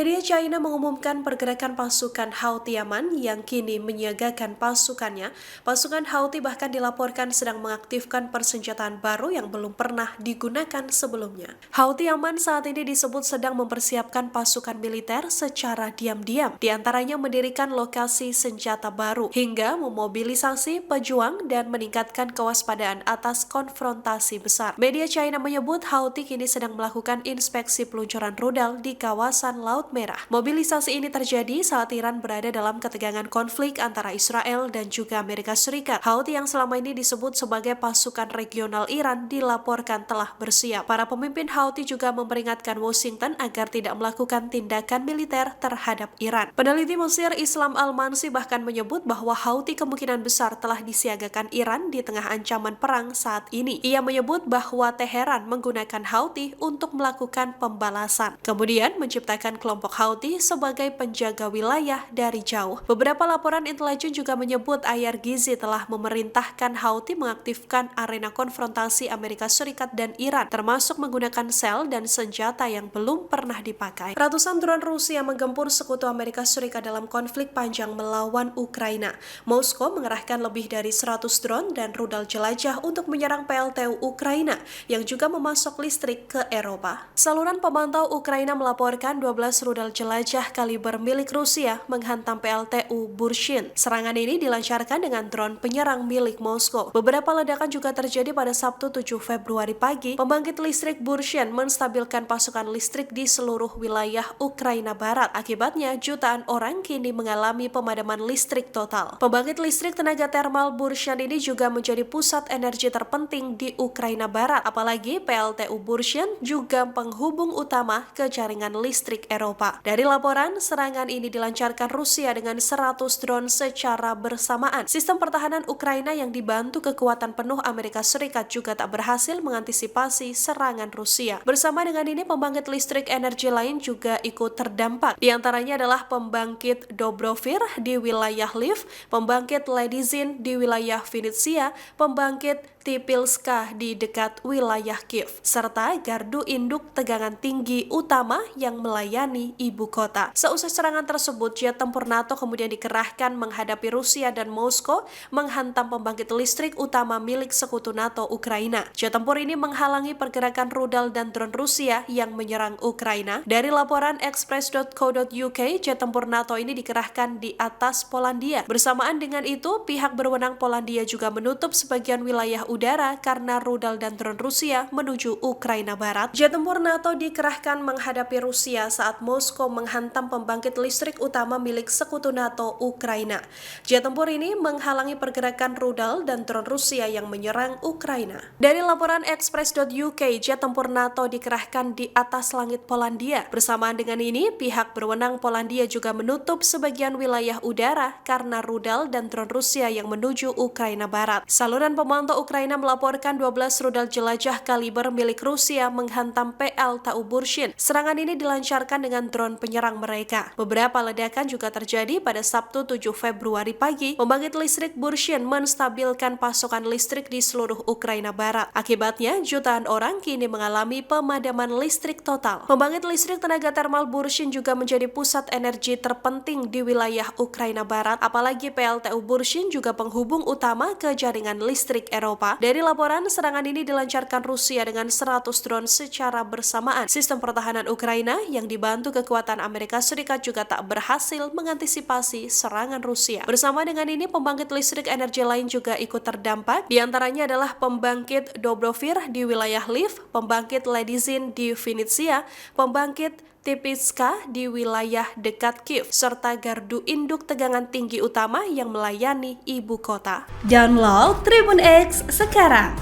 Media China mengumumkan pergerakan pasukan Houthi Yaman yang kini menyiagakan pasukannya. Pasukan Houthi bahkan dilaporkan sedang mengaktifkan persenjataan baru yang belum pernah digunakan sebelumnya. Houthi Yaman saat ini disebut sedang mempersiapkan pasukan militer secara diam-diam, di antaranya mendirikan lokasi senjata baru hingga memobilisasi pejuang dan meningkatkan kewaspadaan atas konfrontasi besar. Media China menyebut Houthi kini sedang melakukan inspeksi peluncuran rudal di kawasan Laut Merah. Mobilisasi ini terjadi saat Iran berada dalam ketegangan konflik antara Israel dan juga Amerika Serikat. Houthi yang selama ini disebut sebagai pasukan regional Iran dilaporkan telah bersiap. Para pemimpin Houthi juga memperingatkan Washington agar tidak melakukan tindakan militer terhadap Iran. Peneliti Mesir Islam Al-Mansi bahkan menyebut bahwa Houthi kemungkinan besar telah disiagakan Iran di tengah ancaman perang saat ini. Ia menyebut bahwa Teheran menggunakan Houthi untuk melakukan pembalasan, kemudian menciptakan kelompok Houthi sebagai penjaga wilayah dari jauh. Beberapa laporan intelijen juga menyebut Ayar Gizi telah memerintahkan Houthi mengaktifkan arena konfrontasi Amerika Serikat dan Iran, termasuk menggunakan sel dan senjata yang belum pernah dipakai. Ratusan drone Rusia menggempur sekutu Amerika Serikat dalam konflik panjang melawan Ukraina. Moskow mengerahkan lebih dari 100 drone dan rudal jelajah untuk menyerang PLTU Ukraina yang juga memasok listrik ke Eropa. Saluran pemantau Ukraina melaporkan 12 rudal jelajah kaliber milik Rusia menghantam PLTU Burshin. Serangan ini dilancarkan dengan drone penyerang milik Moskow. Beberapa ledakan juga terjadi pada Sabtu 7 Februari pagi. Pembangkit listrik Burshin menstabilkan pasokan listrik di seluruh wilayah Ukraina Barat. Akibatnya, jutaan orang kini mengalami pemadaman listrik total. Pembangkit listrik tenaga termal Burshin ini juga menjadi pusat energi terpenting di Ukraina Barat. Apalagi PLTU Burshin juga penghubung utama ke jaringan listrik Eropa. Dari laporan, serangan ini dilancarkan Rusia dengan 100 drone secara bersamaan. Sistem pertahanan Ukraina yang dibantu kekuatan penuh Amerika Serikat juga tak berhasil mengantisipasi serangan Rusia. Bersama dengan ini, pembangkit listrik energi lain juga ikut terdampak. Di antaranya adalah pembangkit Dobrovir di wilayah Lviv, pembangkit Ledizin di wilayah Vinnytsia, pembangkit Tipilska di dekat wilayah Kiev, serta gardu induk tegangan tinggi utama yang melayani ibu kota. Seusai serangan tersebut, jet tempur NATO kemudian dikerahkan menghadapi Rusia dan Moskow menghantam pembangkit listrik utama milik sekutu NATO Ukraina. Jet tempur ini menghalangi pergerakan rudal dan drone Rusia yang menyerang Ukraina. Dari laporan express.co.uk, jet tempur NATO ini dikerahkan di atas Polandia. Bersamaan dengan itu, pihak berwenang Polandia juga menutup sebagian wilayah udara karena rudal dan drone Rusia menuju Ukraina Barat. Jet tempur NATO dikerahkan menghadapi Rusia saat Moskow menghantam pembangkit listrik utama milik sekutu NATO Ukraina. Jet tempur ini menghalangi pergerakan rudal dan drone Rusia yang menyerang Ukraina. Dari laporan express.uk, jet tempur NATO dikerahkan di atas langit Polandia. Bersamaan dengan ini, pihak berwenang Polandia juga menutup sebagian wilayah udara karena rudal dan drone Rusia yang menuju Ukraina Barat. Saluran pemantau Ukraina melaporkan 12 rudal jelajah kaliber milik Rusia menghantam PLTU Burshin. Serangan ini dilancarkan dengan drone penyerang mereka. Beberapa ledakan juga terjadi pada Sabtu 7 Februari pagi. Pembangkit listrik Burshin menstabilkan pasokan listrik di seluruh Ukraina Barat. Akibatnya, jutaan orang kini mengalami pemadaman listrik total. Pembangkit listrik tenaga termal Burshin juga menjadi pusat energi terpenting di wilayah Ukraina Barat. Apalagi PLTU Burshin juga penghubung utama ke jaringan listrik Eropa. Dari laporan, serangan ini dilancarkan Rusia dengan 100 drone secara bersamaan. Sistem pertahanan Ukraina yang dibantu kekuatan Amerika Serikat juga tak berhasil mengantisipasi serangan Rusia. Bersama dengan ini, pembangkit listrik energi lain juga ikut terdampak. Di antaranya adalah pembangkit Dobrovir di wilayah Lviv, pembangkit Ledizin di Vinnytsia, pembangkit Tipilska di wilayah dekat Kiev, serta gardu induk tegangan tinggi utama yang melayani ibu kota. Download Tribun X sekarang,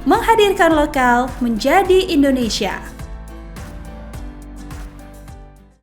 menghadirkan lokal menjadi Indonesia.